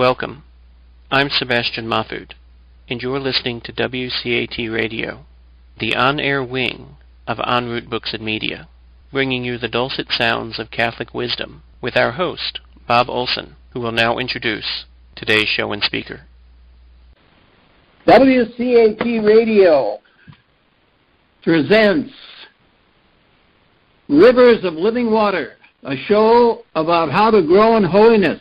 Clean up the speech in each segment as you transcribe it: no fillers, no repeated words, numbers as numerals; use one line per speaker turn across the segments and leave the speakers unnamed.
Welcome. I'm Sebastian Mahfood, and you're listening to WCAT Radio, the on-air wing of En Route Books and Media, bringing you the dulcet sounds of Catholic wisdom with our host, Bob Olson, who will now introduce today's show and speaker.
WCAT Radio presents Rivers of Living Water, a show about how to grow in holiness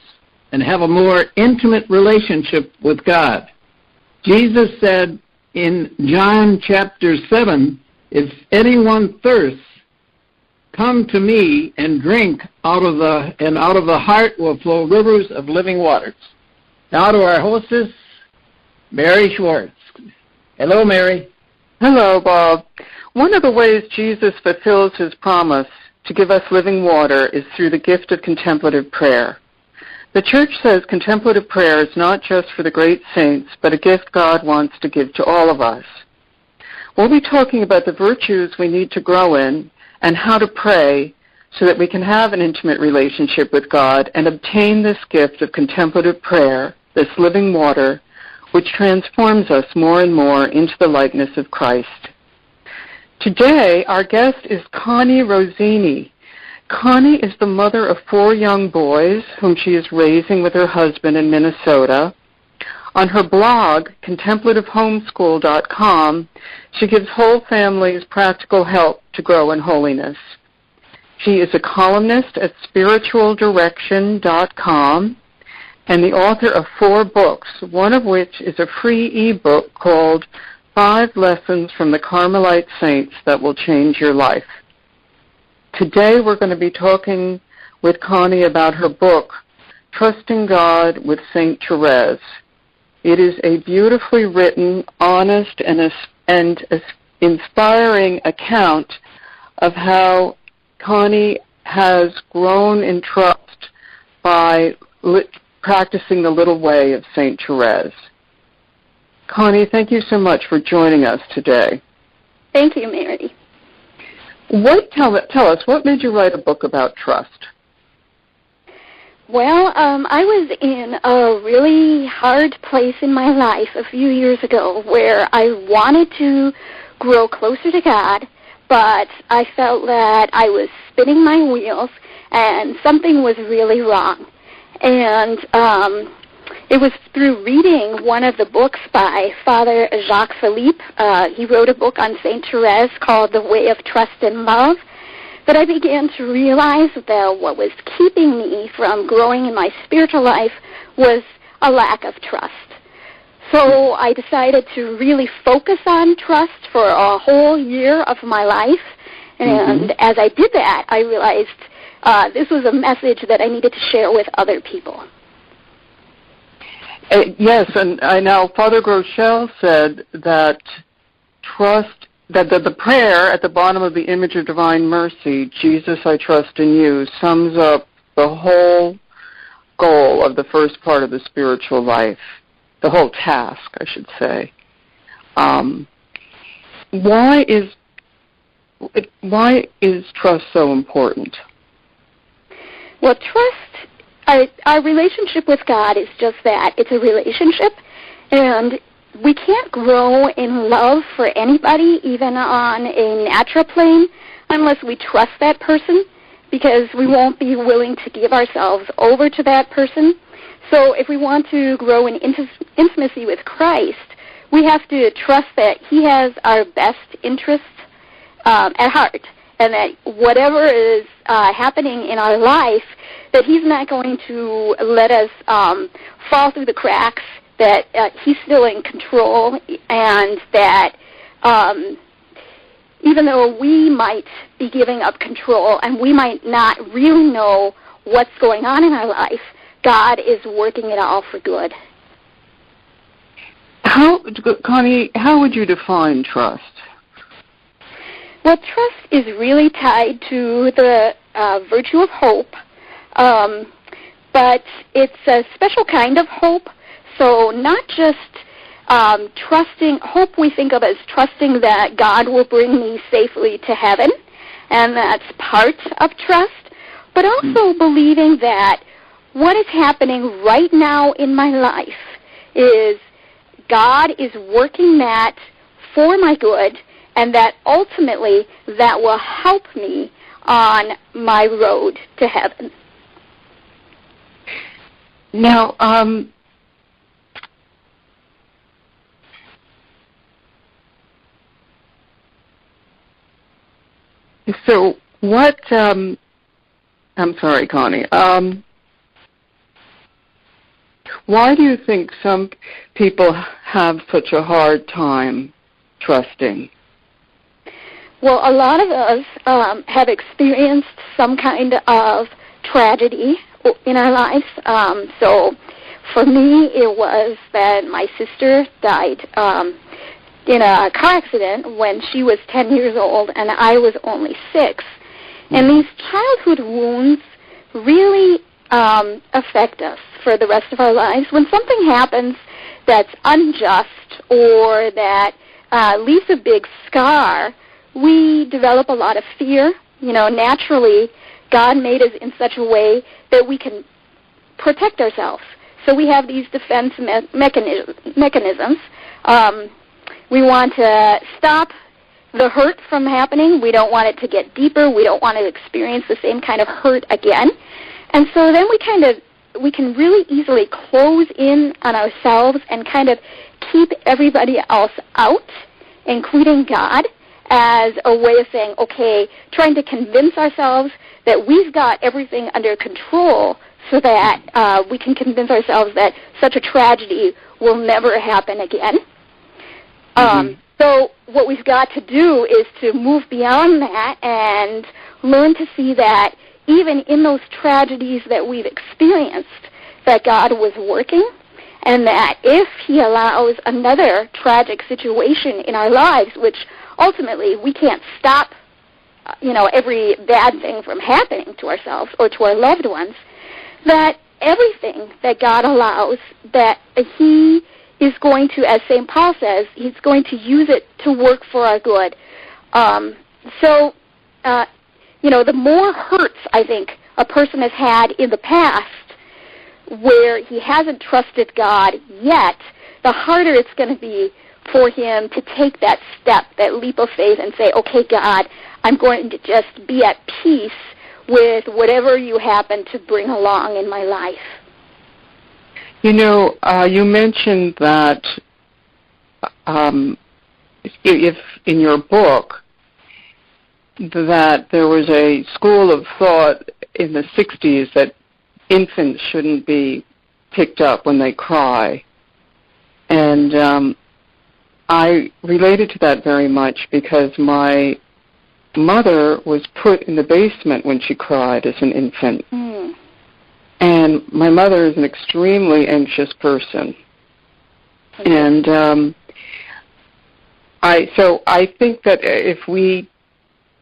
and have a more intimate relationship with God. Jesus said in John chapter 7, if anyone thirsts, come to me and drink out of the heart will flow rivers of living waters. Now to our hostess, Mary Schwarz. Hello, Mary.
Hello, Bob. One of the ways Jesus fulfills his promise to give us living water is through the gift of contemplative prayer. The Church says contemplative prayer is not just for the great saints, but a gift God wants to give to all of us. We'll be talking about the virtues we need to grow in and how to pray so that we can have an intimate relationship with God and obtain this gift of contemplative prayer, this living water, which transforms us more and more into the likeness of Christ. Today, our guest is Connie Rossini. Connie is the mother of 4 young boys whom she is raising with her husband in Minnesota. On her blog, contemplativehomeschool.com, she gives whole families practical help to grow in holiness. She is a columnist at spiritualdirection.com and the author of 4 books, one of which is a free ebook called 5 Lessons from the Carmelite Saints That Will Change Your Life. Today we're going to be talking with Connie about her book, Trusting God with St. Therese. It is a beautifully written, honest, and inspiring account of how Connie has grown in trust by practicing the little way of St. Therese. Connie, thank you so much for joining us today.
Thank you, Mary.
Tell us, what made you write a book about trust?
Well, I was in a really hard place in my life a few years ago where I wanted to grow closer to God, but I felt that I was spinning my wheels and something was really wrong. And it was through reading one of the books by Father Jacques Philippe. He wrote a book on St. Therese called The Way of Trust and Love, that I began to realize that what was keeping me from growing in my spiritual life was a lack of trust. So I decided to really focus on trust for a whole year of my life. And as I did that, I realized this was a message that I needed to share with other people.
Yes, and I know Father Groeschel said that trust, that the prayer at the bottom of the image of divine mercy, Jesus, I trust in you, sums up the whole goal of the first part of the spiritual life, the whole task, I should say. Why is trust so important?
Well, trust, our relationship with God is just that. It's a relationship, and we can't grow in love for anybody, even on a natural plane, unless we trust that person, because we won't be willing to give ourselves over to that person. So if we want to grow in intimacy with Christ, we have to trust that he has our best interests at heart, and that whatever is happening in our life, that he's not going to let us fall through the cracks, that he's still in control, and that even though we might be giving up control and we might not really know what's going on in our life, God is working it all for good.
Connie, how would you define trust?
Well, trust is really tied to the virtue of hope, but it's a special kind of hope. So not just trusting, hope we think of as trusting that God will bring me safely to heaven, and that's part of trust, but also believing that what is happening right now in my life is God is working that for my good, and that ultimately that will help me on my road to heaven.
Now, so what, I'm sorry, Connie, why do you think some people have such a hard time trusting?
Well, a lot of us have experienced some kind of tragedy in our lives. So for me, it was that my sister died in a car accident when she was 10 years old, and I was only 6. And these childhood wounds really affect us for the rest of our lives. When something happens that's unjust or that leaves a big scar, we develop a lot of fear. You know, naturally, God made us in such a way that we can protect ourselves. So we have these defense mechanisms. We want to stop the hurt from happening. We don't want it to get deeper. We don't want to experience the same kind of hurt again. And so then we can really easily close in on ourselves and kind of keep everybody else out, including God, as a way of saying, okay, trying to convince ourselves that we've got everything under control so that we can convince ourselves that such a tragedy will never happen again. So what we've got to do is to move beyond that and learn to see that even in those tragedies that we've experienced, that God was working, and that if He allows another tragic situation in our lives, which ultimately we can't stop, every bad thing from happening to ourselves or to our loved ones, that everything that God allows, that He is going to, as St. Paul says, He's going to use it to work for our good. The more hurts, I think, a person has had in the past where he hasn't trusted God yet, the harder it's going to be for him to take that step, that leap of faith, and say, okay, God, I'm going to just be at peace with whatever you happen to bring along in my life.
You mentioned that if in your book that there was a school of thought in the 60s that infants shouldn't be picked up when they cry. And I related to that very much because my mother was put in the basement when she cried as an infant. And my mother is an extremely anxious person. Okay. And I think that if we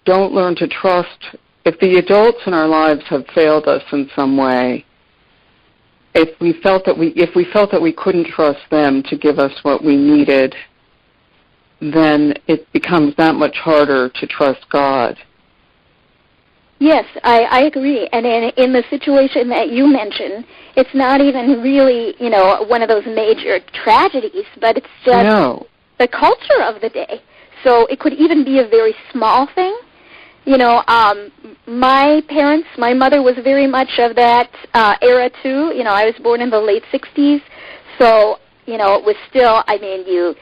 don't learn to trust, if the adults in our lives have failed us in some way, if we felt that we couldn't trust them to give us what we needed, then it becomes that much harder to trust God.
Yes, I agree. And in the situation that you mentioned, it's not even really, one of those major tragedies, but it's just the culture of the day. So it could even be a very small thing. My parents, my mother was very much of that era too. I was born in the late 60s. So, it was still, you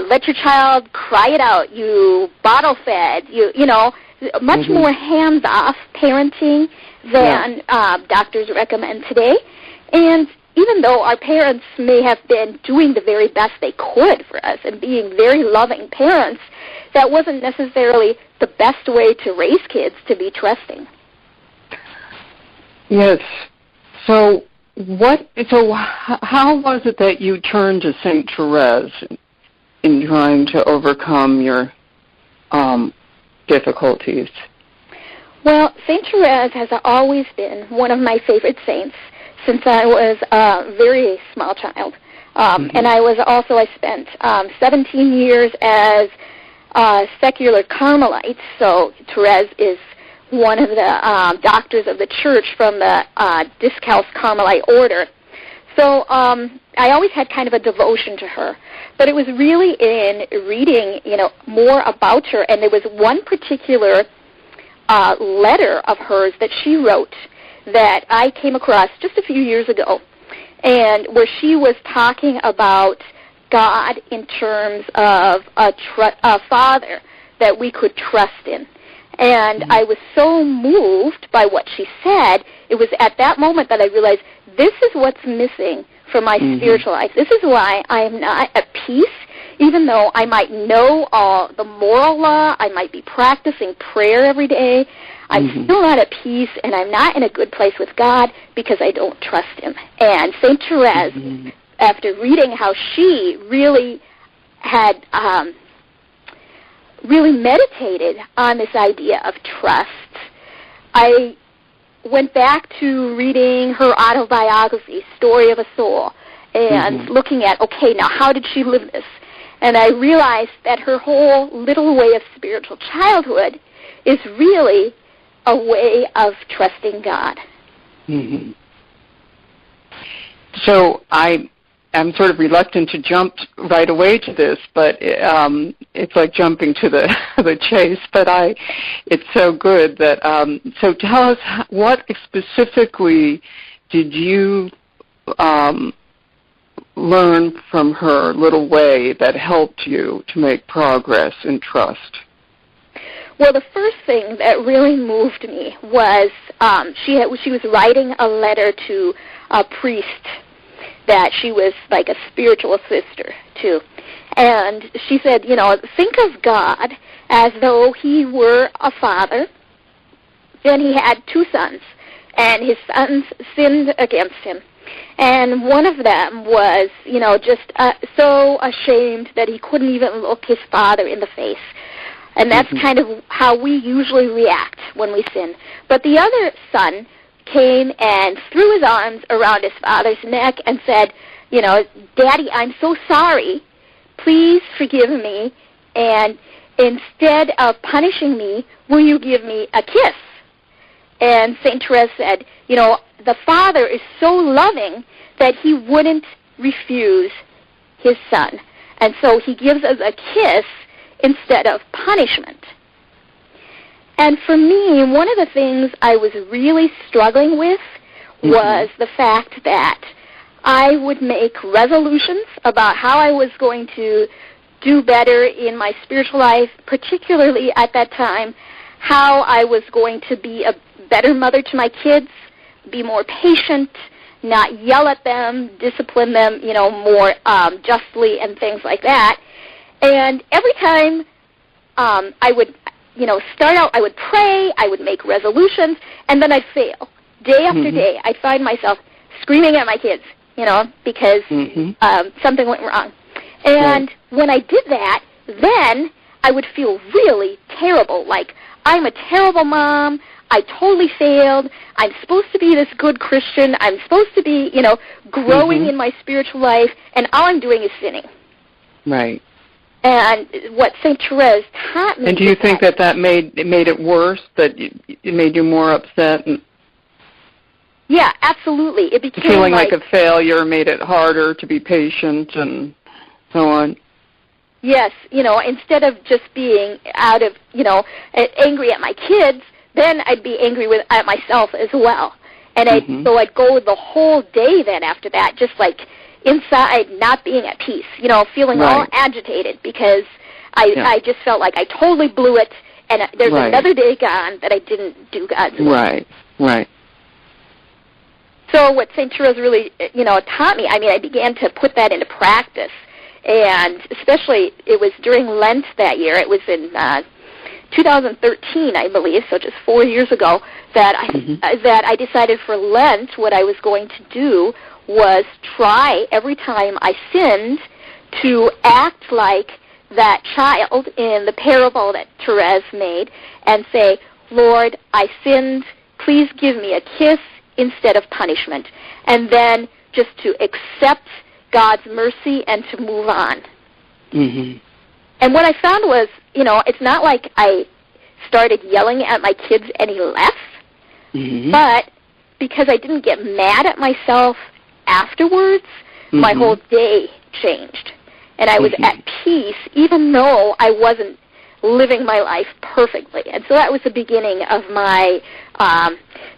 let your child cry it out. You bottle fed. Much more hands-off parenting than doctors recommend today. And even though our parents may have been doing the very best they could for us and being very loving parents, that wasn't necessarily the best way to raise kids to be trusting.
Yes. So how was it that you turned to St. Therese in trying to overcome your difficulties?
Well, St. Therese has always been one of my favorite saints since I was a very small child. And I spent 17 years as secular Carmelite, so Therese is one of the doctors of the church from the Discalced Carmelite order. So I always had kind of a devotion to her. But it was really in reading, more about her, and there was one particular letter of hers that she wrote that I came across just a few years ago, and where she was talking about God in terms of a father that we could trust in. And I was so moved by what she said, it was at that moment that I realized this is what's missing from my spiritual life. This is why I am not at peace, even though I might know all the moral law, I might be practicing prayer every day. I'm still not at peace, and I'm not in a good place with God because I don't trust Him. And St. Therese, after reading how she really had really meditated on this idea of trust, I went back to reading her autobiography, Story of a Soul, and looking at, okay, now how did she live this? And I realized that her whole little way of spiritual childhood is really a way of trusting God.
So I'm sort of reluctant to jump right away to this, but it's like jumping to the chase. But it's so good that. So tell us, what specifically did you learn from her little way that helped you to make progress in trust?
Well, the first thing that really moved me was she was writing a letter to a priest that she was like a spiritual sister to. And she said, think of God as though He were a father. Then He had two sons, and His sons sinned against Him. And one of them was, just so ashamed that he couldn't even look his father in the face. And that's kind of how we usually react when we sin. But the other son came and threw his arms around his father's neck and said, Daddy, I'm so sorry. Please forgive me. And instead of punishing me, will you give me a kiss? And St. Therese said, the Father is so loving that He wouldn't refuse His Son. And so He gives us a kiss instead of punishment. And for me, one of the things I was really struggling with was the fact that I would make resolutions about how I was going to do better in my spiritual life, particularly at that time, how I was going to be a better mother to my kids, be more patient, not yell at them, discipline them, more justly and things like that. And every time I would, start out, I would pray, I would make resolutions, and then I'd fail. Day after day, I'd find myself screaming at my kids, because something went wrong. And when I did that, then I would feel really terrible, like I'm a terrible mom, I totally failed, I'm supposed to be this good Christian, I'm supposed to be, growing in my spiritual life, and all I'm doing is sinning.
Right.
And what St. Therese taught me...
And do you think that made it worse, that it made you more upset?
Yeah, absolutely. It became
feeling like a failure made it harder to be patient and so on.
Yes, instead of just being out of, angry at my kids, then I'd be angry at myself as well. And so I'd go the whole day then after that, just like inside not being at peace, feeling all agitated because I just felt like I totally blew it, and there's another day gone that I didn't do God's will.
Right.
So what St. Therese really, taught me, I began to put that into practice. And especially, it was during Lent that year. It was in 2013, I believe, so just 4 years ago, that I decided for Lent what I was going to do was try every time I sinned to act like that child in the parable that Therese made and say, Lord, I sinned. Please give me a kiss instead of punishment. And then just to accept God's mercy and to move on. And what I found was, it's not like I started yelling at my kids any less.
Mm-hmm.
But because I didn't get mad at myself afterwards, my whole day changed. And I was at peace, even though I wasn't living my life perfectly. And so that was the beginning of my,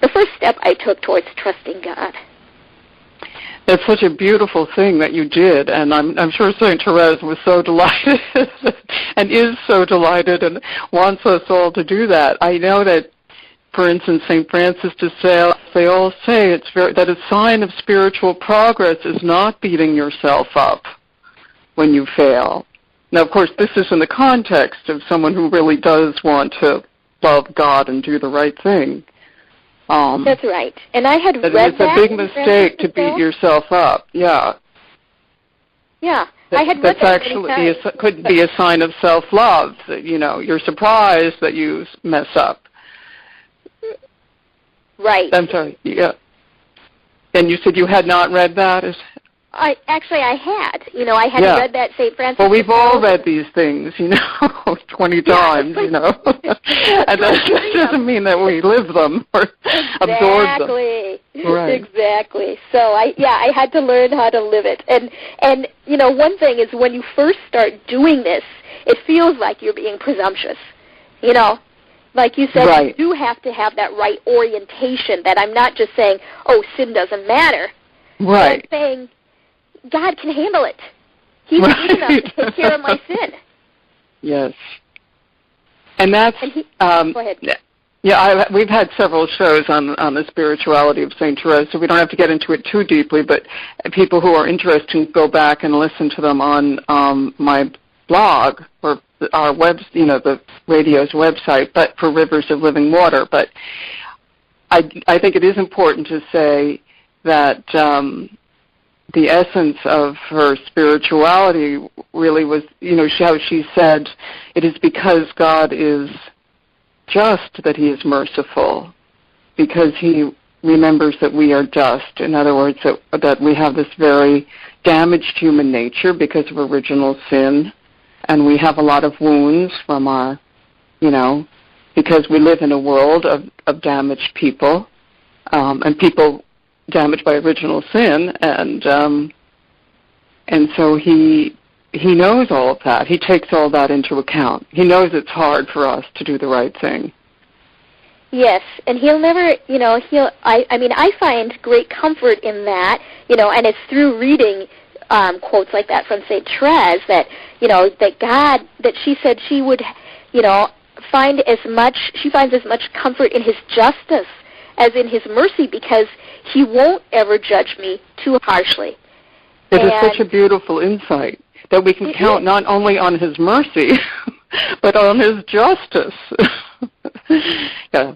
the first step I took towards trusting God.
It's such a beautiful thing that you did, and I'm sure St. Therese was so delighted and is so delighted and wants us all to do that. I know that, for instance, St. Francis de Sales, they all say that a sign of spiritual progress is not beating yourself up when you fail. Now, of course, this is in the context of someone who really does want to love God and do the right thing.
That's right. And I had read
that. It's a big mistake to beat yourself up. Yeah.
Yeah. I had read
that. That's actually could be a sign of self-love. That, you're surprised that you mess up.
Right.
I'm sorry. Yeah. And you said you had not read that?
I had. I had read that St. Francis.
Well, we've all read these things, 20 times, and that doesn't mean that we live them or absorb them. Right.
Exactly. So I had to learn how to live it. And one thing is when you first start doing this, it feels like you're being presumptuous. Like you said,
right.
You do have to have that right orientation, that I'm not just saying, oh, sin doesn't matter.
Right.
I'm saying, God can handle it. He's good enough to take care of my sin.
Yes. And that's...
go ahead.
Yeah, we've had several shows on the spirituality of St. Therese, so we don't have to get into it too deeply, but people who are interested can go back and listen to them on my blog, or our the radio's website, but for Rivers of Living Water. But I think it is important to say that the essence of her spirituality really was, how she said, it is because God is just that he is merciful, because he remembers that we are dust. In other words, that we have this very damaged human nature because of original sin, and we have a lot of wounds from our, because we live in a world of damaged people, and people damaged by original sin, and so he knows all of that. He takes all that into account. He knows it's hard for us to do the right thing.
Yes, and he'll never, I find great comfort in that, and it's through reading quotes like that from St. Therese that, that God, that she said she would, she finds as much comfort in his justice as in his mercy, because he won't ever judge me too harshly.
It is such a beautiful insight that we can count not only on his mercy, but on his justice. Yeah.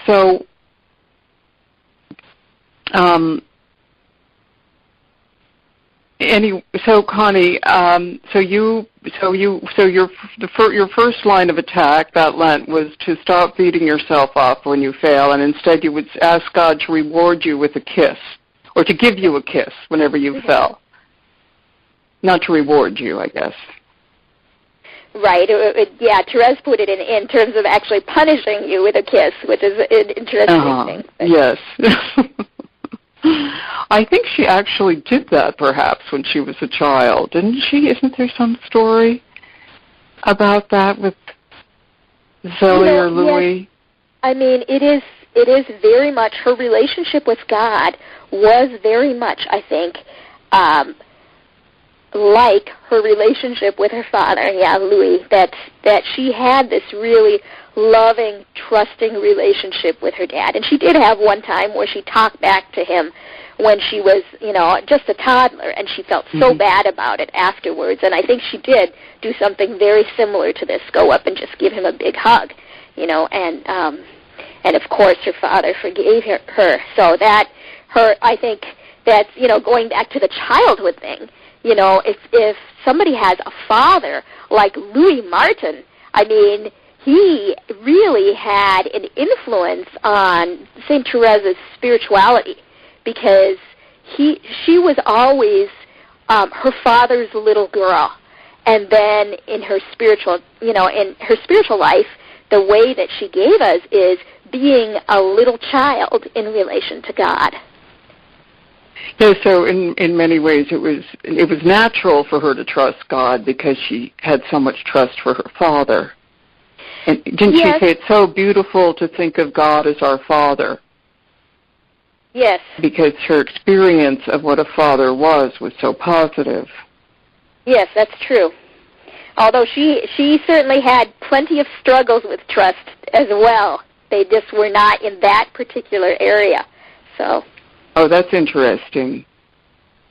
So Connie, your first line of attack that Lent was to stop beating yourself up when you fail, and instead you would ask God to reward you with a kiss, or to give you a kiss whenever you fell. Not to reward you, I guess.
Right. Therese put it in terms of actually punishing you with a kiss, which is an interesting thing.
Yes. I think she actually did that, perhaps, when she was a child, didn't she? Isn't there some story about that with Zoe or Louis?
Yes. I mean, it is very much, her relationship with God was very much, I think, like her relationship with her father, Louis, that she had this really loving, trusting relationship with her dad. And she did have one time where she talked back to him when she was, just a toddler, and she felt so bad about it afterwards. And I think she did do something very similar to this, go up and just give him a big hug, and of course her father forgave her. So I think that's, going back to the childhood thing, if somebody has a father like Louis Martin, I mean, he really had an influence on St. Therese's spirituality, because she was always her father's little girl, And then in her spiritual, in her spiritual life, the way that she gave us is being a little child in relation to God.
Yeah, so in many ways it was natural for her to trust God because she had so much trust for her father. And didn't she say it's so beautiful to think of God as our Father?
Yes.
Because her experience of what a father was so positive.
Yes, that's true. Although she certainly had plenty of struggles with trust as well. They just were not in that particular area. So.
Oh, that's interesting.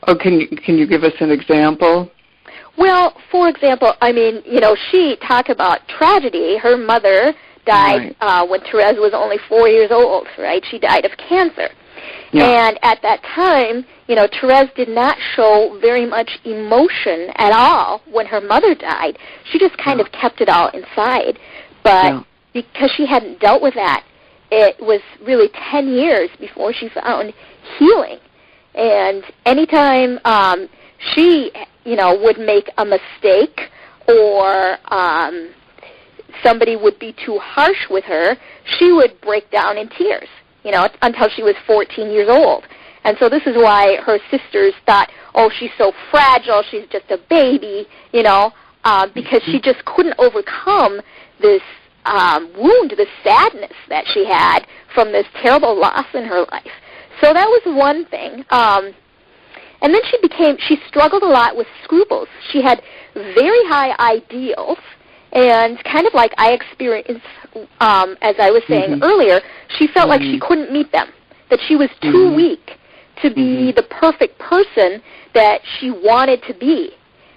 Oh, can you give us an example?
Well, for example, she talked about tragedy. Her mother died when Therese was only 4 years old, right? She died of cancer. Yeah. And at that time, Therese did not show very much emotion at all when her mother died. She just kind of kept it all inside. But because she hadn't dealt with that, it was really 10 years before she found healing. And anytime she, would make a mistake or somebody would be too harsh with her, she would break down in tears, until she was 14 years old. And so this is why her sisters thought, oh, she's so fragile, she's just a baby, because she just couldn't overcome this wound, this sadness that she had from this terrible loss in her life. So that was one thing. And then she struggled a lot with scruples. She had very high ideals, and kind of like I experienced, as I was saying earlier, she felt like she couldn't meet them, that she was too weak to be the perfect person that she wanted to be.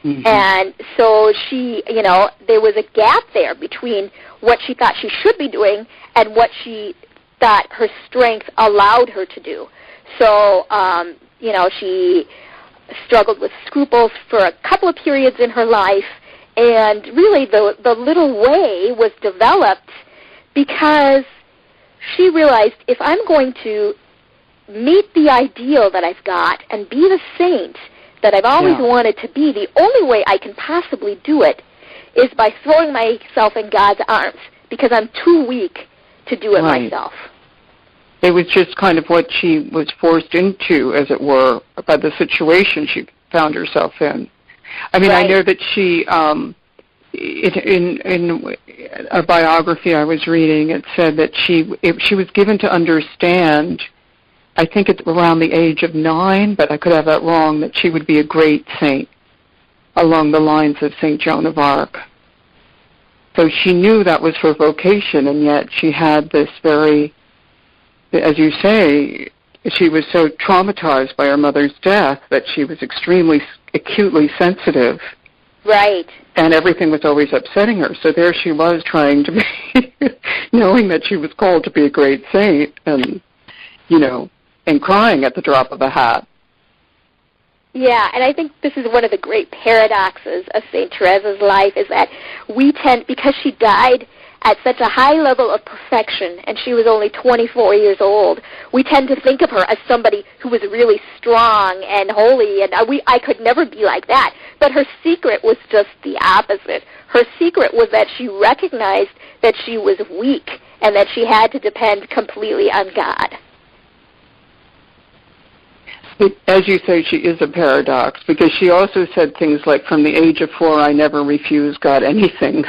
And so she, there was a gap there between what she thought she should be doing and what she thought her strength allowed her to do. So, she struggled with scruples for a couple of periods in her life, and really the little way was developed because she realized, if I'm going to meet the ideal that I've got and be the saint that I've always wanted to be, the only way I can possibly do it is by throwing myself in God's arms, because I'm too weak to do it myself.
It was just kind of what she was forced into, as it were, by the situation she found herself in. I mean, I know that she, in a biography I was reading, it said that she was given to understand, I think at around the age of 9, but I could have that wrong, that she would be a great saint along the lines of St. Joan of Arc. So she knew that was her vocation, and yet she had this very, as you say, she was so traumatized by her mother's death that she was extremely acutely sensitive.
Right.
And everything was always upsetting her. So there she was trying to be, knowing that she was called to be a great saint, and, and crying at the drop of a hat.
Yeah, and I think this is one of the great paradoxes of St. Therese's life, is that we tend, because she died at such a high level of perfection, and she was only 24 years old, we tend to think of her as somebody who was really strong and holy, and I could never be like that. But her secret was just the opposite. Her secret was that she recognized that she was weak and that she had to depend completely on God.
As you say, she is a paradox, because she also said things like, from the age of 4, I never refused God anything.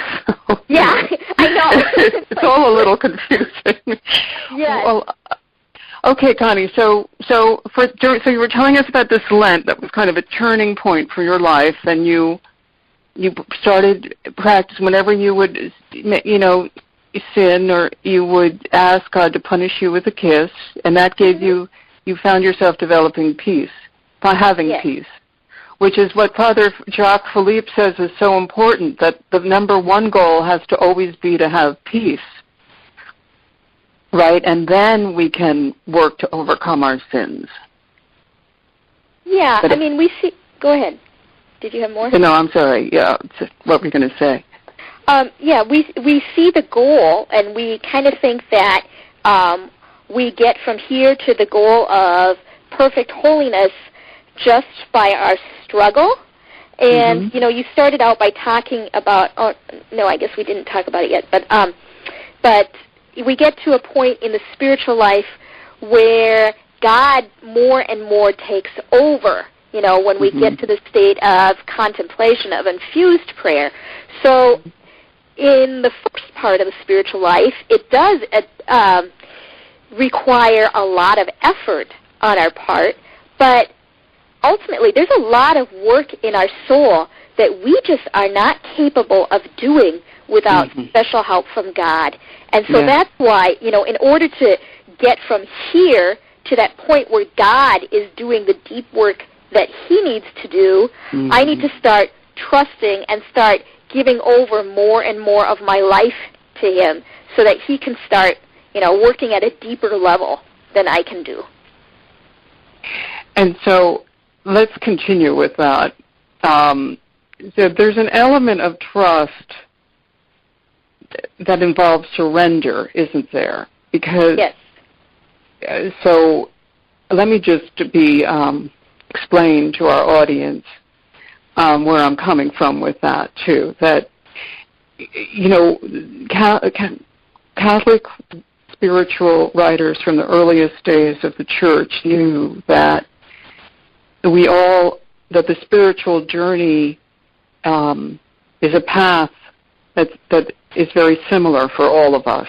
Yeah, I know.
It's all a little confusing.
Yes.
Well, okay, Connie, so you were telling us about this Lent that was kind of a turning point for your life, and you started practice whenever you would, sin, or you would ask God to punish you with a kiss, and that gave you found yourself developing peace, by having peace, which is what Father Jacques Philippe says is so important, that the number one goal has to always be to have peace, right? And then we can work to overcome our sins.
Yeah, we see... Go ahead. Did you have more?
No, I'm sorry. Yeah, what were you going to say?
We see the goal, and we kind of think that... we get from here to the goal of perfect holiness just by our struggle, And, you started out by talking about, no, I guess we didn't talk about it yet, but we get to a point in the spiritual life where God more and more takes over, when we get to the state of contemplation, of infused prayer. So in the first part of the spiritual life, it does require a lot of effort on our part, but ultimately there's a lot of work in our soul that we just are not capable of doing without special help from God. And so that's why, in order to get from here to that point where God is doing the deep work that he needs to do, I need to start trusting and start giving over more and more of my life to him so that he can start, working at a deeper level than I can do.
And so let's continue with that. So there's an element of trust that involves surrender, isn't there? Because so let me just explain to our audience where I'm coming from with that too. That Catholic spiritual writers from the earliest days of the Church knew that that the spiritual journey is a path that is very similar for all of us.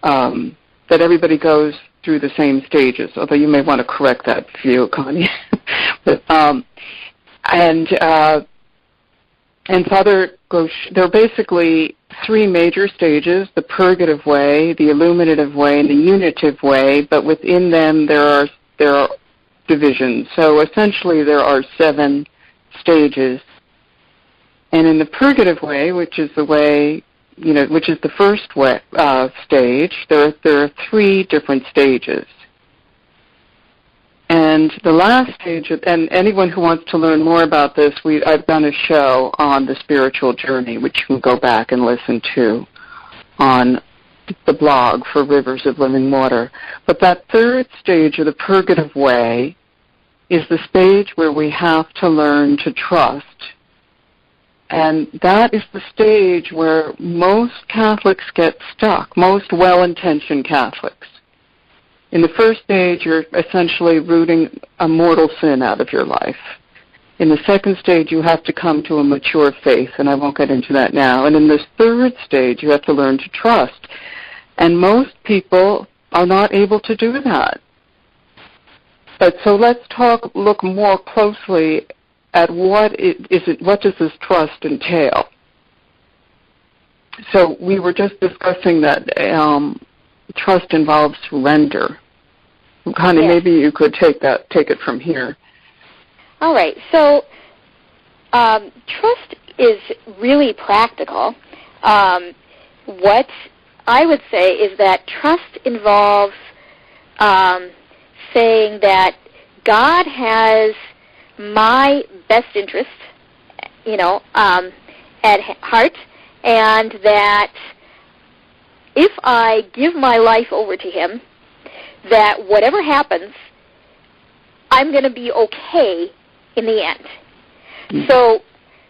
That everybody goes through the same stages, although you may want to correct that view, Connie. But, and Father Gauche, there are basically three major stages: the purgative way, the illuminative way, and the unitive way. But within them, there are divisions. So essentially, there are 7 stages. And in the purgative way, which is the way, which is the first way, stage, there are 3 different stages. And the last stage, and anyone who wants to learn more about this, I've done a show on the spiritual journey, which you can go back and listen to on the blog for Rivers of Living Water. But that third stage of the purgative way is the stage where we have to learn to trust. And that is the stage where most Catholics get stuck, most well-intentioned Catholics. In the first stage, you're essentially rooting a mortal sin out of your life. In the second stage, you have to come to a mature faith, and I won't get into that now. And in this third stage, you have to learn to trust. And most people are not able to do that. But so let's look more closely at what does this trust entail? So we were just discussing that trust involves surrender. Connie, maybe you could take it from here.
All right. So trust is really practical. What I would say is that trust involves saying that God has my best interest, at heart, and that if I give my life over to him, that whatever happens, I'm going to be okay in the end. Mm-hmm. So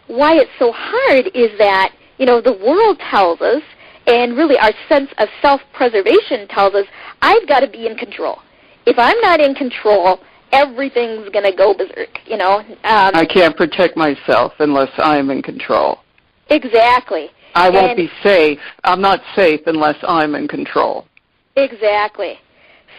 why it's so hard is that, the world tells us, and really our sense of self-preservation tells us, I've got to be in control. If I'm not in control, everything's going to go berserk, I can't
protect myself unless I'm in control.
Exactly.
I won't be safe. I'm not safe unless I'm in control.
Exactly.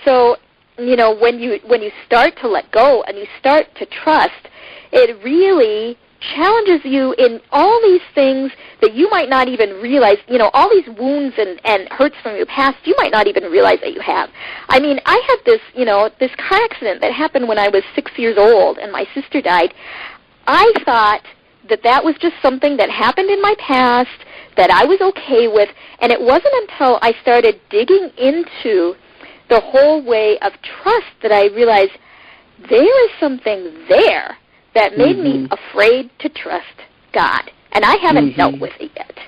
So, when you start to let go and you start to trust, it really challenges you in all these things that you might not even realize, all these wounds and hurts from your past you might not even realize that you have. I mean, I had this, this car accident that happened when I was 6 years old and my sister died. I thought that was just something that happened in my past that I was okay with, and it wasn't until I started digging into the whole way of trust that I realized there is something there that made me afraid to trust God. And I haven't dealt with it yet.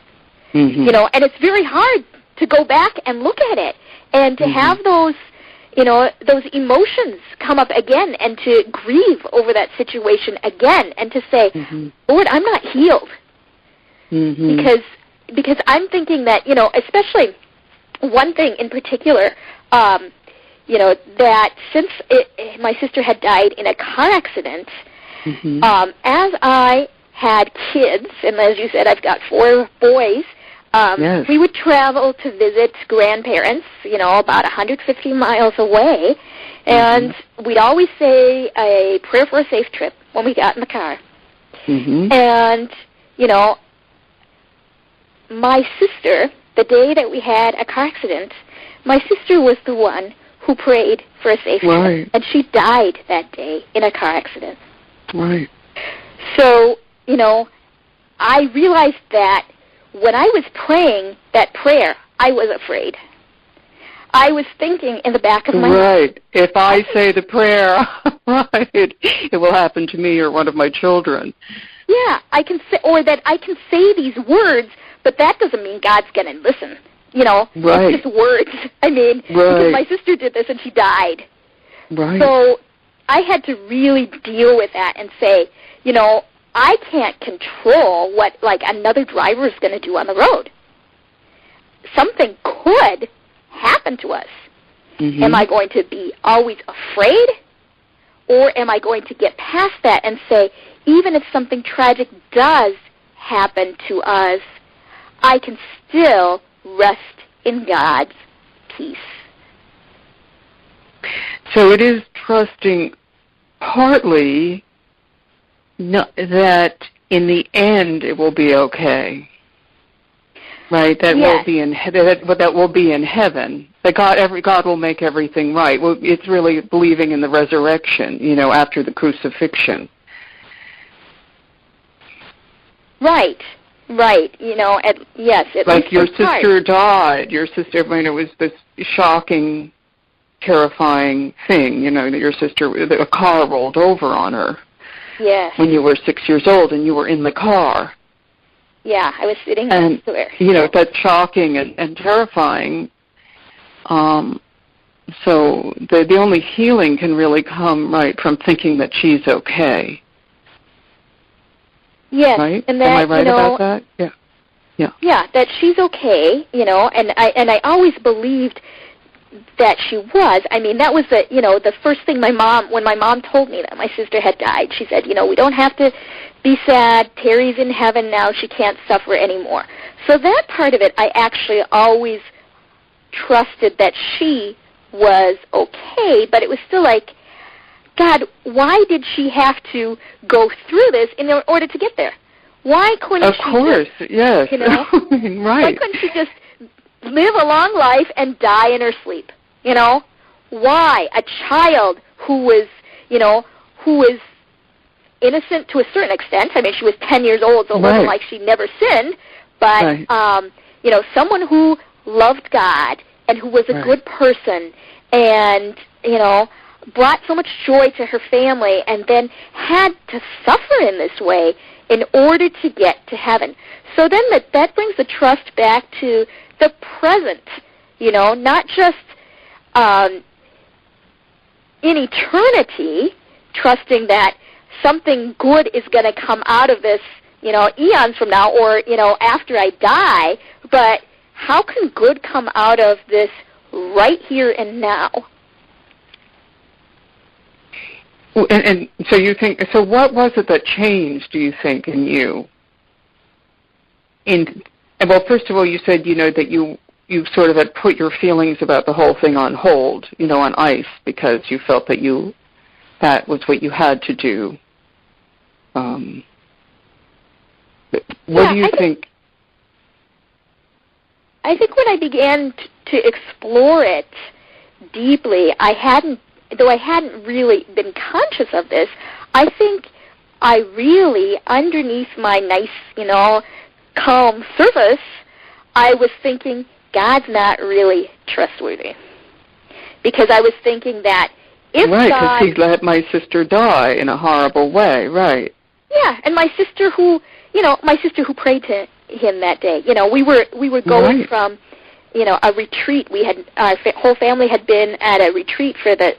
And it's very hard to go back and look at it and to have those, those emotions come up again, and to grieve over that situation again, and to say, Lord, I'm not healed. Because I'm thinking that, especially one thing in particular, that since my sister had died in a car accident, as I had kids, and as you said, I've got 4 boys, we would travel to visit grandparents, about 150 miles away, and we'd always say a prayer for a safe trip when we got in the car. And, my sister, the day that we had a car accident, my sister was the one who prayed for a safe trip, and she died that day in a car accident.
Right.
So, I realized that when I was praying that prayer, I was afraid. I was thinking in the back of my mind.
Right. If I say the prayer, it will happen to me or one of my children.
Yeah, I can say, or that I can say these words, but that doesn't mean God's going to listen. It's just words. I mean, because my sister did this and she died.
Right.
So I had to really deal with that and say, I can't control what, another driver is going to do on the road. Something could happen to us. Am I going to be always afraid? Or am I going to get past that and say, even if something tragic does happen to us, I can still rest in God's peace?
So it is trusting partly that in the end it will be okay, right? That will be in that will be in heaven. That God will make everything right. Well, it's really believing in the resurrection, after the crucifixion.
Right. Yes.
Like your sister died. Your sister, it was this shocking, terrifying thing. That your sister, a car rolled over on her.
Yes.
When you were 6 years old and you were in the car.
Yeah, I was sitting next to her.
That's shocking and terrifying. So the only healing can really come from thinking that she's okay.
Yes,
right?
And that,
am I right about that? Yeah.
Yeah, that she's okay. And I always believed that she was. I mean, that was the first thing when my mom told me that my sister had died, she said, we don't have to be sad. Terry's in heaven now. She can't suffer anymore. So that part of it, I actually always trusted that she was okay, but it was still like, God, why did she have to go through this in order to get there? Why couldn't she? Of course,
yes.
Right. Why couldn't she just live a long life and die in her sleep? Why a child who was innocent to a certain extent? I mean, she was 10 years old, so it wasn't like she never sinned. But someone who loved God and who was a good person, and brought so much joy to her family, and then had to suffer in this way in order to get to heaven. So then that brings the trust back to the present, not just in eternity, trusting that something good is going to come out of this, eons from now, or, after I die, but how can good come out of this right here and now?
And so you think, so what was it that changed, do you think, in you? Well, first of all, you said, that you sort of had put your feelings about the whole thing on hold, on ice, because you felt that that was what you had to do. What do you think?
I think when I began to explore it deeply, though I hadn't really been conscious of this, I think I really, underneath my nice, calm surface, I was thinking, God's not really trustworthy. Because I was thinking that if
God... Right, because he let my sister die in a horrible way, right.
Yeah, and my sister who prayed to him that day. We were going from a retreat. We had our whole family had been at a retreat for the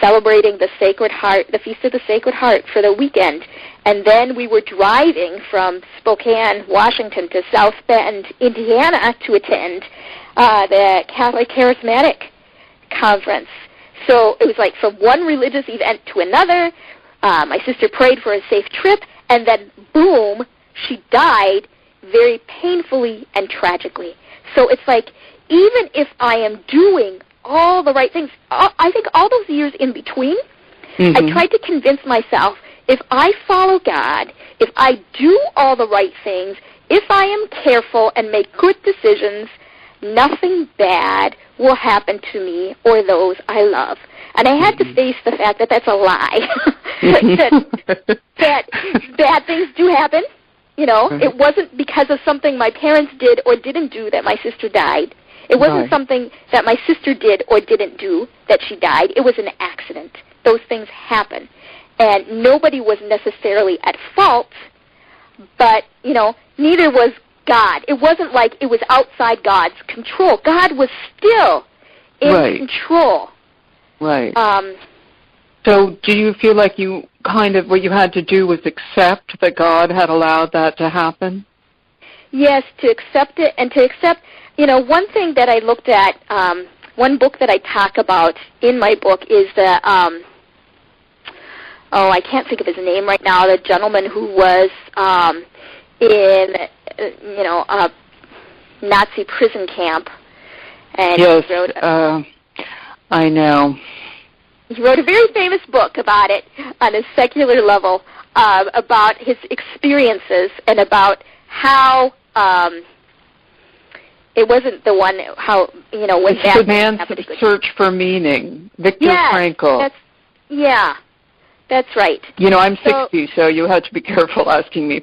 celebrating the Sacred Heart, the Feast of the Sacred Heart, for the weekend, and then we were driving from Spokane, Washington, to South Bend, Indiana, to attend the Catholic Charismatic Conference. So it was like from one religious event to another. My sister prayed for a safe trip, and then boom, she died very painfully and tragically. So it's like, even if I am doing all the right things, I think all those years in between, I tried to convince myself, if I follow God, if I do all the right things, if I am careful and make good decisions, nothing bad will happen to me or those I love. And I had to face the fact that that's a lie. that bad things do happen. It wasn't because of something my parents did or didn't do that my sister died. It wasn't something that my sister did or didn't do that she died. It was an accident. Those things happen. And nobody was necessarily at fault, but, neither was God. It wasn't like it was outside God's control. God was still in control.
Right. So do you feel like you what you had to do was accept that God had allowed that to happen?
Yes, to accept it, and to accept, one thing that I looked at, one book that I talk about in my book is the, I can't think of his name right now, the gentleman who was in, a Nazi prison camp. And
yes,
he wrote
I know.
He wrote a very famous book about it on a secular level, about his experiences and about how it wasn't the one, how, when
it's the man's search for meaning. Viktor Frankl. That's right.
So,
I'm 60, so you have to be careful asking me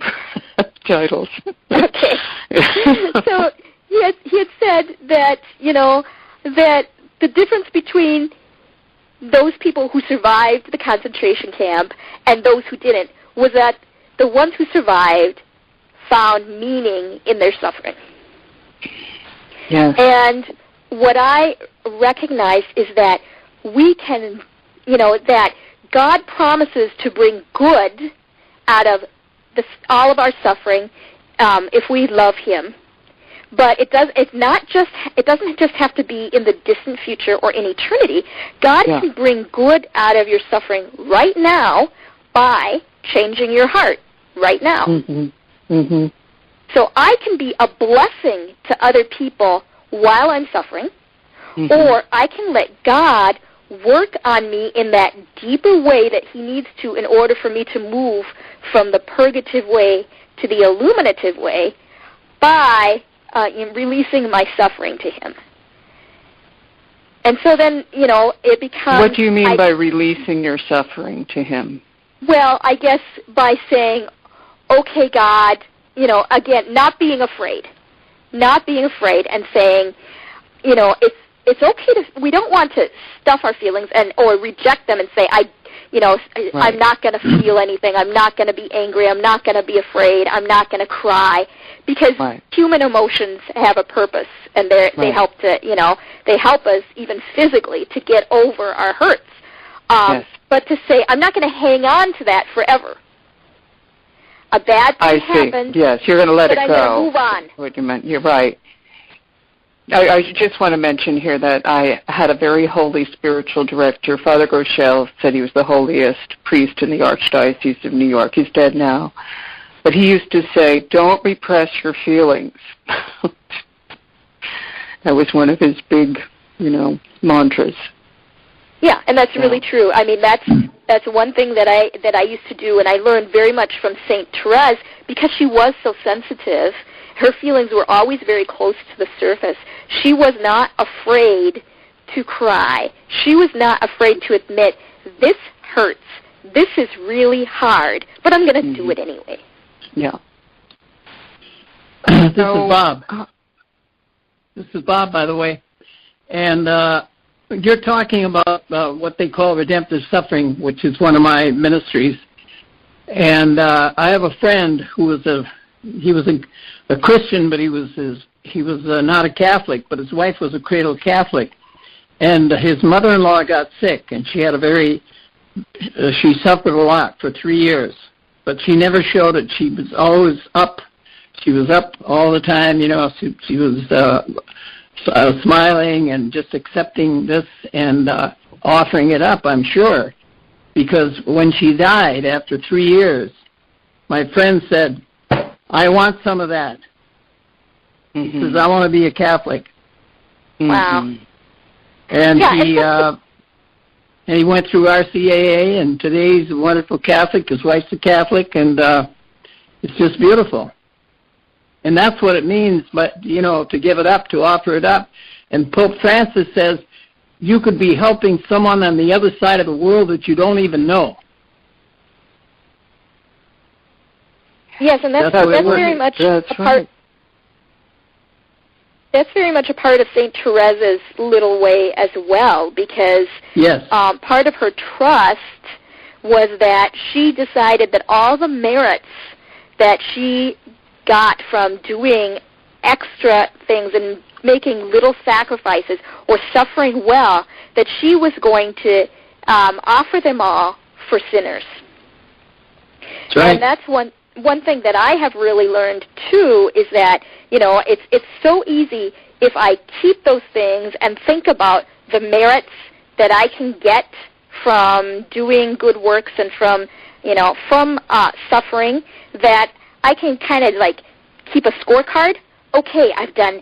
for titles.
Okay. So he had said that, that the difference between those people who survived the concentration camp and those who didn't was that the ones who survived found meaning in their suffering.
Yes.
And what I recognize is that we can, that God promises to bring good out of all of our suffering if we love Him. But it doesn't just have to be in the distant future or in eternity. God can bring good out of your suffering right now by changing your heart right now. So I can be a blessing to other people while I'm suffering, or I can let God work on me in that deeper way that He needs to in order for me to move from the purgative way to the illuminative way by in releasing my suffering to Him. And so then, it becomes...
What do you mean by releasing your suffering to Him?
Well, I guess by saying, okay, God, again, not being afraid and saying, it's okay we don't want to stuff our feelings or reject them and say, I'm not going to feel anything, I'm not going to be angry, I'm not going to be afraid, I'm not going to cry, because human emotions have a purpose, and they help to, they help us even physically to get over our hurts. But to say, I'm not going to hang on to that forever. A bad thing happened.
Yes, you're going to let it go.
I'm going to move on.
What you meant. You're right. I just want to mention here that I had a very holy spiritual director. Father Groeschel said he was the holiest priest in the Archdiocese of New York. He's dead now. But he used to say, don't repress your feelings. That was one of his big, mantras.
Yeah, and that's really true. I mean, that's one thing that I used to do, and I learned very much from Saint Therese, because she was so sensitive. Her feelings were always very close to the surface. She was not afraid to cry. She was not afraid to admit, this hurts, this is really hard, but I'm going to do it anyway.
Yeah.
This is Bob. This is Bob, by the way. And you're talking about what they call redemptive suffering, which is one of my ministries. And I have a friend who was he was a Christian, but he was his not a Catholic, but his wife was a cradle Catholic. And his mother-in-law got sick, and she had she suffered a lot for 3 years. But she never showed it. She was always up. She was up all the time, She was smiling and just accepting this and offering it up, I'm sure. Because when she died after 3 years, my friend said, I want some of that. He says, I want to be a Catholic.
Wow.
And he went through RCAA, and today he's a wonderful Catholic. His wife's a Catholic, and it's just beautiful. And that's what it means, but to give it up, to offer it up. And Pope Francis says you could be helping someone on the other side of the world that you don't even know.
Yes, and that's very much a part. That's very much a part of St. Therese's little way as well, because part of her trust was that she decided that all the merits that she got from doing extra things and making little sacrifices or suffering well, that she was going to offer them all for sinners.
That's right.
And that's one thing that I have really learned too is that it's so easy if I keep those things and think about the merits that I can get from doing good works and from suffering, that I can kind of like keep a scorecard. Okay, I've done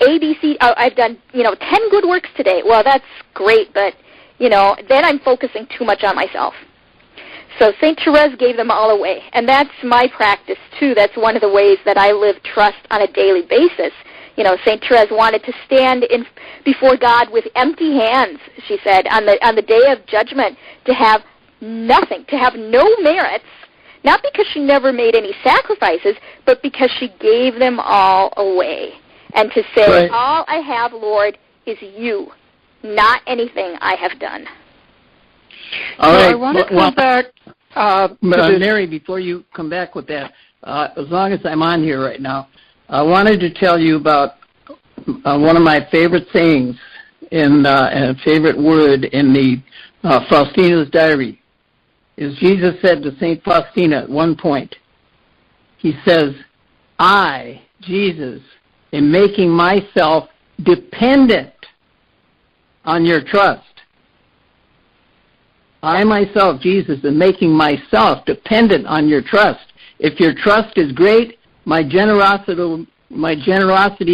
ABC. I've done 10 good works today. Well, that's great, but then I'm focusing too much on myself. So St. Therese gave them all away, and that's my practice too. That's one of the ways that I live trust on a daily basis. St. Therese wanted to stand before God with empty hands, she said, on the day of judgment, to have nothing, to have no merits, not because she never made any sacrifices, but because she gave them all away. And to say, right. All I have, Lord, is you, not anything I have done.
All right.
I want to come back to
Mary, before you come back with that, as long as I'm on here right now, I wanted to tell you about one of my favorite sayings and a favorite word in the Faustina's diary. Is Jesus said to St. Faustina at one point, he says, I, Jesus, am making myself dependent on your trust. I myself, Jesus, am making myself dependent on your trust. If your trust is great, my generosity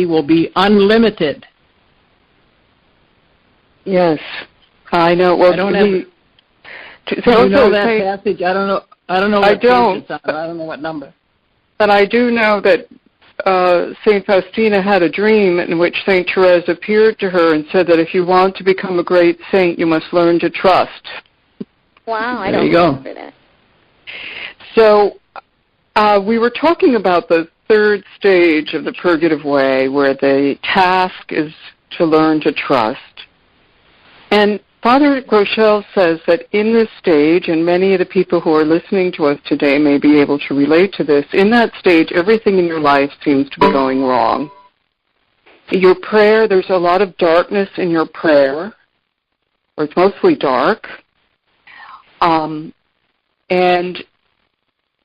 will be unlimited.
Yes, I know. Well,
I don't have. Do you know that passage? I don't know. I don't know. What page it's on. I don't know what number.
But I do know that Saint Faustina had a dream in which Saint Therese appeared to her and said that if you want to become a great saint, you must learn to trust.
Wow, I don't remember that.
So we were talking about the third stage of the purgative way, where the task is to learn to trust. And Father Groeschel says that in this stage, and many of the people who are listening to us today may be able to relate to this, in that stage, everything in your life seems to be going wrong. Your prayer, there's a lot of darkness in your prayer, or it's mostly dark. And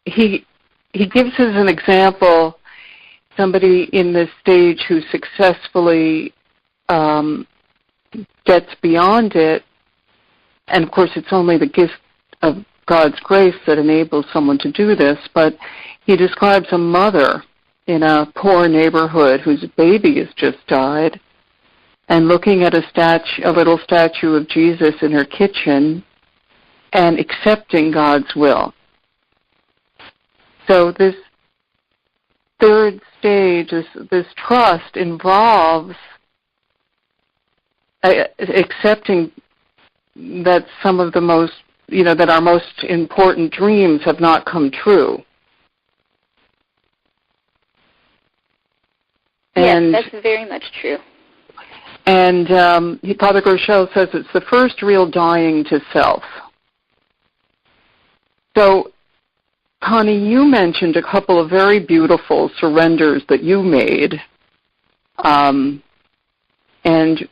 he gives us an example, somebody in this stage who successfully gets beyond it, and of course it's only the gift of God's grace that enables someone to do this, but he describes a mother in a poor neighborhood whose baby has just died, and looking at a little statue of Jesus in her kitchen and accepting God's will. So this third stage, this trust involves accepting that some of the most, that our most important dreams have not come true.
Yes, that's very much true.
And Father Groeschel says it's the first real dying to self. So, Connie, you mentioned a couple of very beautiful surrenders that you made. And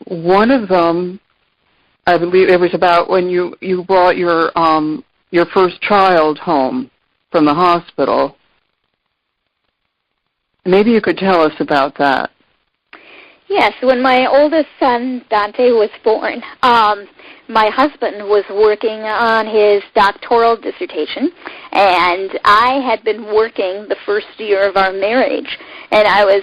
one of them, I believe it was about when you brought your first child home from the hospital. Maybe you could tell us about that.
Yes, when my oldest son, Dante, was born, my husband was working on his doctoral dissertation, and I had been working the first year of our marriage, and I was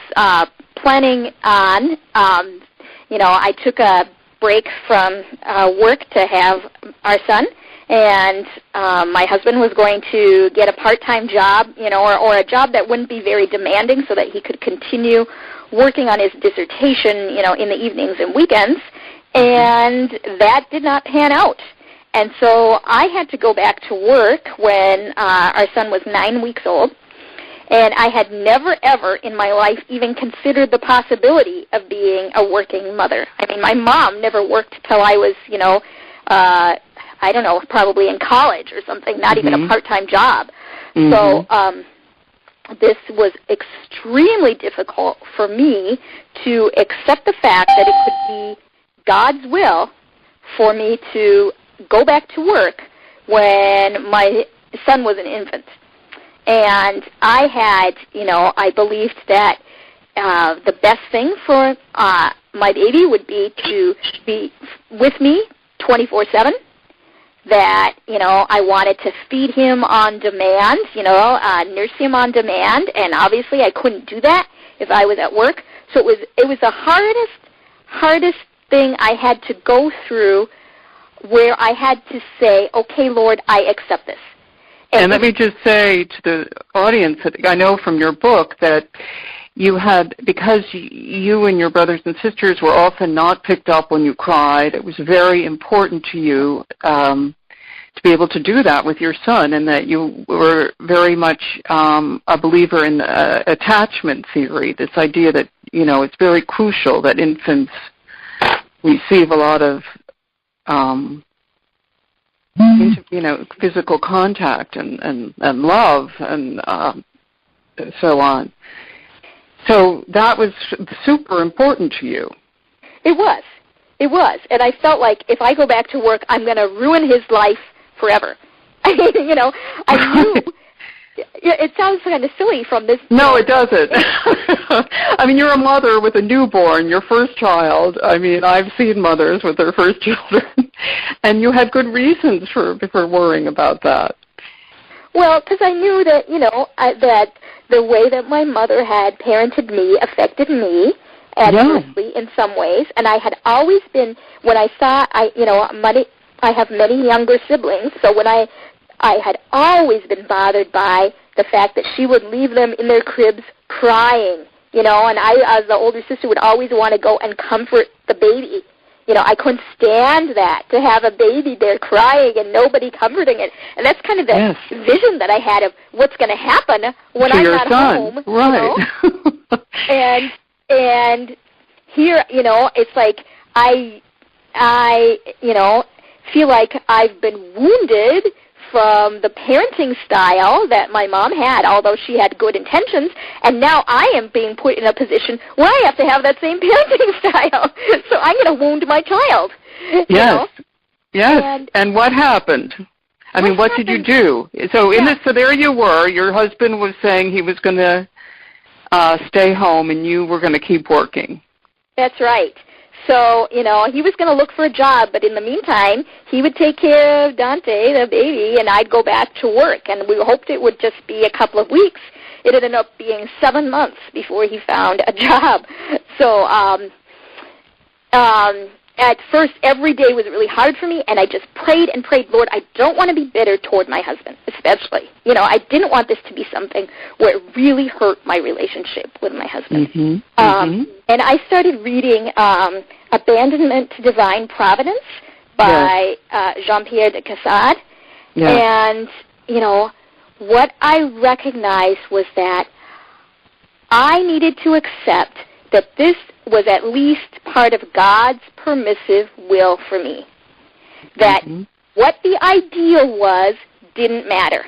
planning on, I took a break from work to have our son, and my husband was going to get a part-time job, or a job that wouldn't be very demanding so that he could continue working on his dissertation, in the evenings and weekends, and that did not pan out. And so I had to go back to work when our son was 9 weeks old, and I had never, ever in my life even considered the possibility of being a working mother. I mean, my mom never worked till I was, I don't know, probably in college or something, not even a part-time job. So this was extremely difficult for me to accept the fact that it could be God's will for me to go back to work when my son was an infant. And I had, I believed that the best thing for my baby would be to be with me 24/7, that, I wanted to feed him on demand, nurse him on demand, and obviously I couldn't do that if I was at work. So it was the hardest thing I had to go through, where I had to say, okay, Lord, I accept this.
And let me just say to the audience that I know from your book that you had, because you and your brothers and sisters were often not picked up when you cried, it was very important to you to be able to do that with your son, and that you were very much a believer in attachment theory, this idea that, it's very crucial that infants receive a lot of physical contact and love and so on. So that was super important to you.
It was. And I felt like if I go back to work, I'm going to ruin his life forever. I knew. It sounds kind of silly from this.
No, it doesn't. I mean, you're a mother with a newborn, your first child. I mean, I've seen mothers with their first children, and you had good reasons for worrying about that.
Well, because I knew that, that the way that my mother had parented me affected me adversely in some ways, and I had always been, when I saw, I have many younger siblings, so when I had always been bothered by the fact that she would leave them in their cribs crying, and I, as the older sister, would always want to go and comfort the baby. I couldn't stand that, to have a baby there crying and nobody comforting it. And that's kind of the vision that I had of what's going to happen when I'm not home.
Right.
And here, it's like I feel like I've been wounded from the parenting style that my mom had, although she had good intentions, and now I am being put in a position where I have to have that same parenting style. So I'm going to wound my child.
Yes. Yes. And what happened? I mean, what did you do? So so there you were. Your husband was saying he was going to stay home, and you were going to keep working.
That's right. So, he was going to look for a job, but in the meantime, he would take care of Dante, the baby, and I'd go back to work. And we hoped it would just be a couple of weeks. It ended up being 7 months before he found a job. So, at first, every day was really hard for me, and I just prayed and prayed, Lord, I don't want to be bitter toward my husband, especially. I didn't want this to be something where it really hurt my relationship with my husband. And I started reading Abandonment to Divine Providence by Jean-Pierre de Caussade. And, what I recognized was that I needed to accept that this was at least part of God's permissive will for me. That what the ideal was didn't matter.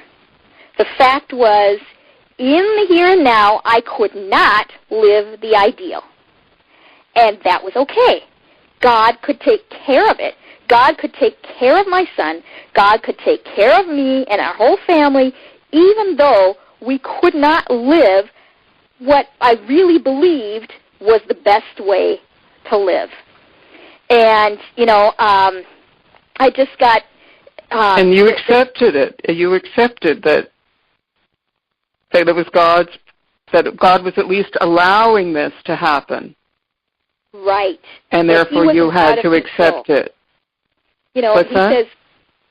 The fact was, in the here and now, I could not live the ideal. And that was okay. God could take care of it. God could take care of my son. God could take care of me and our whole family, even though we could not live what I really believed was the best way to live. And, I just got...
and you accepted it. You accepted that it was that God was at least allowing this to happen.
Right.
And therefore you had to accept it.
He says,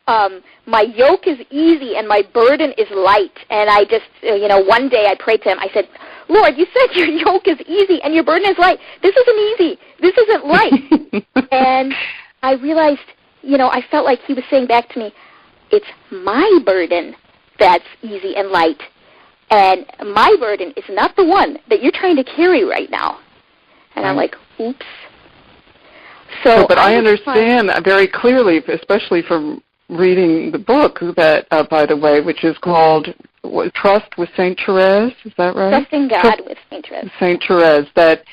my yoke is easy and my burden is light. And I just, one day I prayed to him. I said, Lord, you said your yoke is easy and your burden is light. This isn't easy. This isn't light. And I realized, I felt like he was saying back to me, it's my burden that's easy and light. And my burden is not the one that you're trying to carry right now. And I'm like, oops.
But I understand very clearly, especially from reading the book that, by the way, which is called Trust with St. Therese, is that right?
Trusting God with St. Therese.
St. Therese, that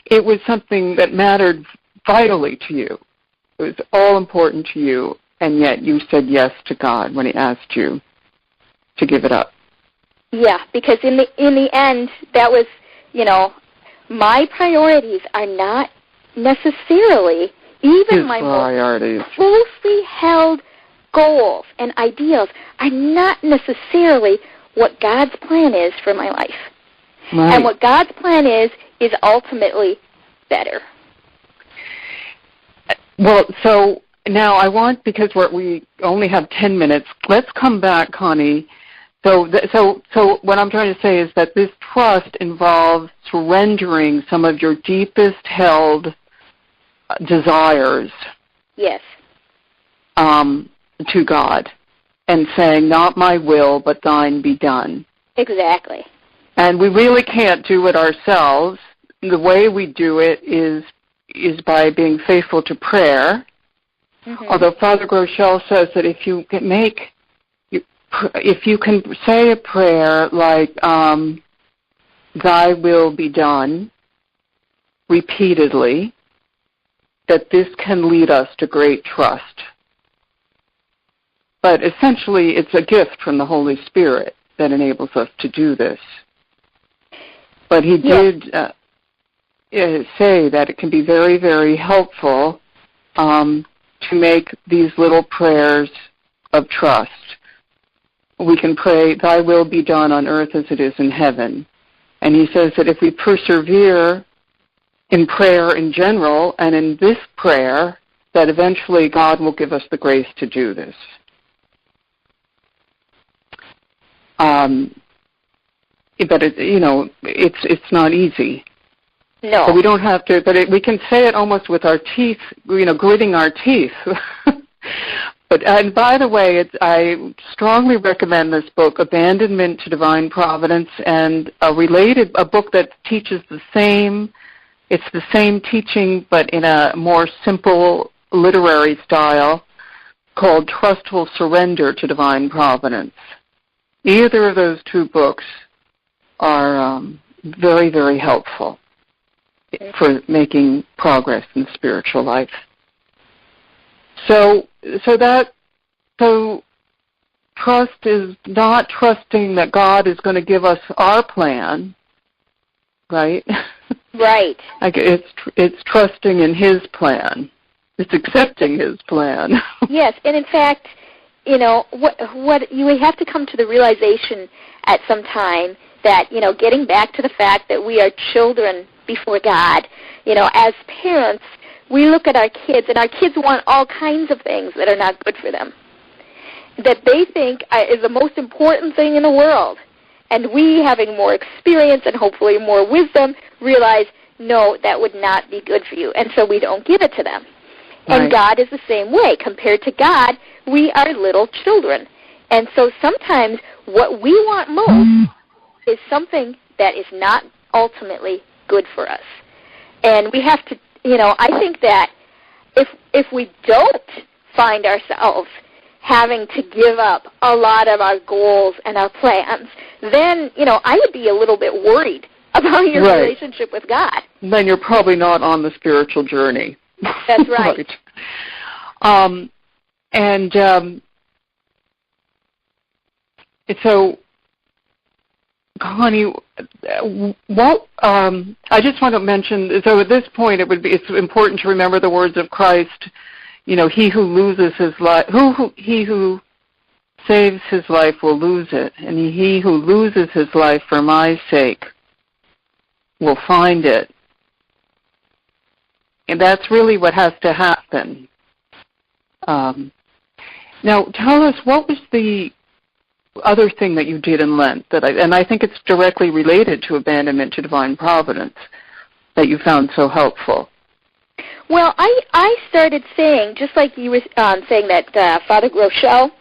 it was something that mattered vitally to you. It was all important to you, and yet you said yes to God when he asked you to give it up.
Yeah, because in the end, that was, my priorities are not necessarily, even
his
my
priorities.
most closely held goals and ideals are not necessarily what God's plan is for my life.
Right.
And what God's plan is ultimately better.
Well, so now I want, because we only have 10 minutes, let's come back, Connie. So what I'm trying to say is that this trust involves surrendering some of your deepest held desires.
Yes.
To God, and saying, not my will, but thine be done.
Exactly.
And we really can't do it ourselves. The way we do it is by being faithful to prayer. Mm-hmm. Although Father Groeschel says that if you can say a prayer like, thy will be done, repeatedly, that this can lead us to great trust. But essentially, it's a gift from the Holy Spirit that enables us to do this. But he did say that it can be very, very helpful to make these little prayers of trust. We can pray, thy will be done on earth as it is in heaven. And he says that if we persevere in prayer in general and in this prayer, that eventually God will give us the grace to do this. But it's not easy.
No.
So we don't have to, but we can say it almost with our teeth, gritting our teeth. And by the way, I strongly recommend this book, Abandonment to Divine Providence, and a book that teaches it's the same teaching, but in a more simple literary style, called Trustful Surrender to Divine Providence. Either of those two books are very, very helpful for making progress in spiritual life. So trust is not trusting that God is going to give us our plan, right?
Right.
It's trusting in his plan. It's accepting his plan.
Yes, and in fact, what you have to come to the realization at some time that, getting back to the fact that we are children before God, as parents, we look at our kids, and our kids want all kinds of things that are not good for them, that they think is the most important thing in the world. And we, having more experience and hopefully more wisdom, realize, no, that would not be good for you. And so we don't give it to them. Right. And God is the same way. Compared to God, we are little children. And so sometimes what we want most is something that is not ultimately good for us. And we have to, I think that if we don't find ourselves having to give up a lot of our goals and our plans, then, I would be a little bit worried about your
Right.
relationship with God.
Then you're probably not on the spiritual journey.
That's right.
So, Connie, what I just want to mention. So, at this point, it's important to remember the words of Christ. You know, he who loses his life, he who saves his life will lose it, and he who loses his life for my sake will find it. And that's really what has to happen. Now, tell us, what was the other thing that you did in Lent, and I think it's directly related to abandonment to divine providence, that you found so helpful?
Well, I started saying, just like you were saying that Father Groeschel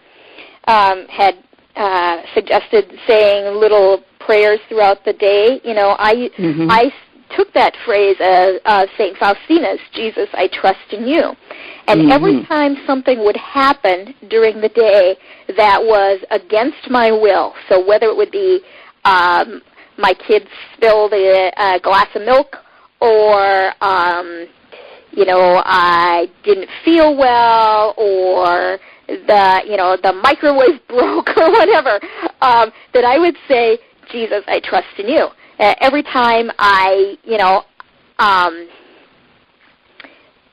had suggested saying little prayers throughout the day. You know, I took that phrase as St. Faustina's, Jesus, I trust in you. And every time something would happen during the day that was against my will, so whether it would be my kids spilled a glass of milk, or you know, I didn't feel well, or the microwave broke or whatever, that I would say, Jesus, I trust in you. Every time I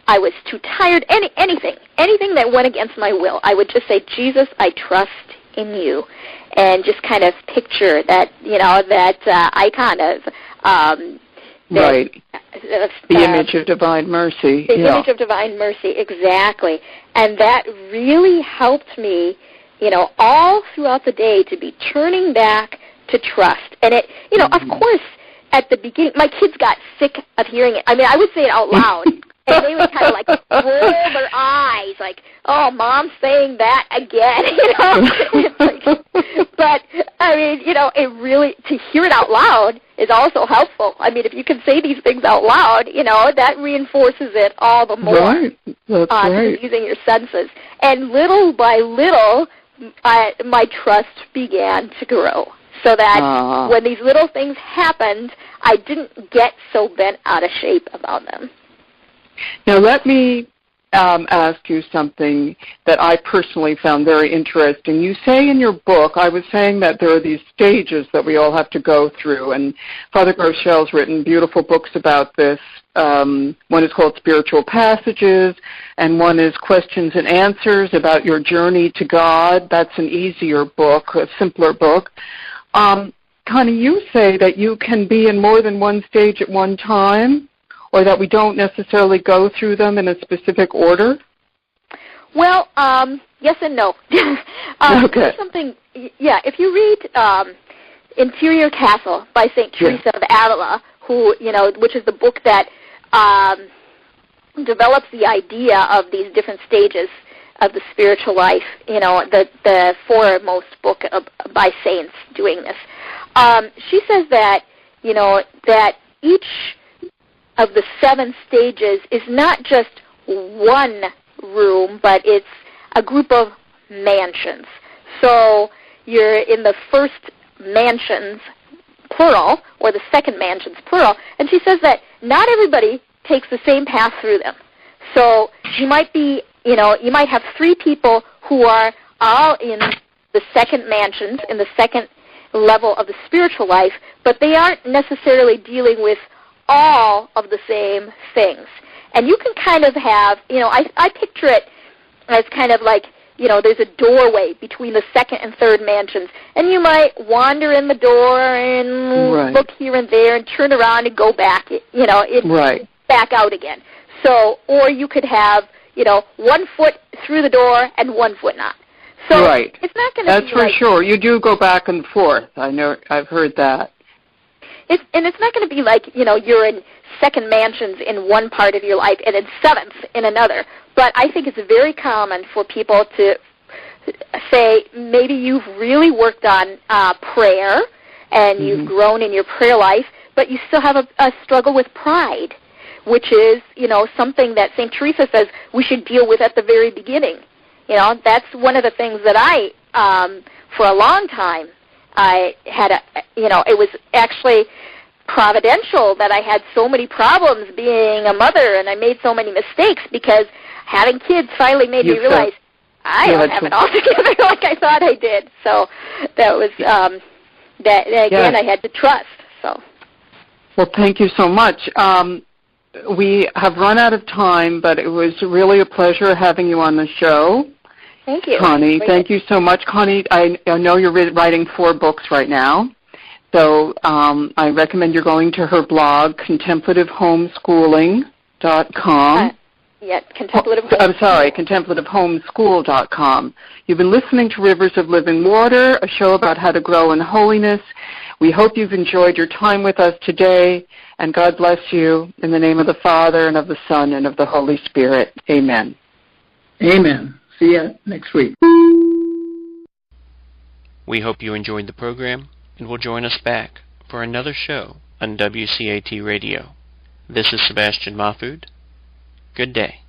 was too tired, anything that went against my will, I would just say, Jesus, I trust in you, and just kind of picture that, that icon of
right. The image of divine mercy.
The image of divine mercy, exactly. And that really helped me, all throughout the day to be turning back to trust. And it, of course, at the beginning, my kids got sick of hearing it. I mean, I would say it out loud, and they would kind of like roll their eyes, like, "Oh, Mom's saying that again," But I mean, it really, to hear it out loud is also helpful. I mean, if you can say these things out loud, that reinforces it all the more.
Right, that's right.
Using your senses, and little by little, my trust began to grow. So that when these little things happened, I didn't get so bent out of shape about them.
Now let me ask you something that I personally found very interesting. You say in your book, I was saying that there are these stages that we all have to go through, and Father Groeschel's written beautiful books about this. One is called Spiritual Passages, and one is Questions and Answers about your journey to God. That's an easier book, a simpler book. Connie, you say that you can be in more than one stage at one time, or that we don't necessarily go through them in a specific order? Well,
yes and no.
Okay.
If you read Interior Castle by St. Therese of Avila, which is the book that develops the idea of these different stages of the spiritual life, the foremost book by saints doing this. She says that, that each of the 7 stages is not just one room, but it's a group of mansions. So you're in the first mansions, plural, or the second mansions, plural, and she says that not everybody takes the same path through them. So you might be, you might have 3 people who are all in the second mansions, in the second level of the spiritual life, but they aren't necessarily dealing with all of the same things. And you can kind of have, I picture it as kind of like, there's a doorway between the second and third mansions, and you might wander in the door and look here and there and turn around and go back, back out again. So, or you could have, 1 foot through the door and 1 foot not. So it's not going to be. That's
for sure. You do go back and forth. I know. I've heard that.
It's not going to be like, you're in second mansions in one part of your life and in seventh in another. But I think it's very common for people to say maybe you've really worked on prayer and you've grown in your prayer life, but you still have a struggle with pride, which is, something that St. Teresa says we should deal with at the very beginning. That's one of the things that I, for a long time, I had it was actually providential that I had so many problems being a mother, and I made so many mistakes, because having kids finally made me realize I don't have it all together like I thought I did. So that was that again. I had to trust. So.
Well, thank you so much. We have run out of time, but it was really a pleasure having you on the show.
Thank you,
Connie. Thank you so much, Connie. I know you're writing 4 books right now. So I recommend you're going to her blog, contemplativehomeschooling.com. contemplativehomeschool.com. You've been listening to Rivers of Living Water, a show about how to grow in holiness. We hope you've enjoyed your time with us today, and God bless you in the name of the Father, and of the Son, and of the Holy Spirit. Amen.
Amen. See you next week.
We hope you enjoyed the program and will join us back for another show on WCAT Radio. This is Sebastian Mahfood. Good day.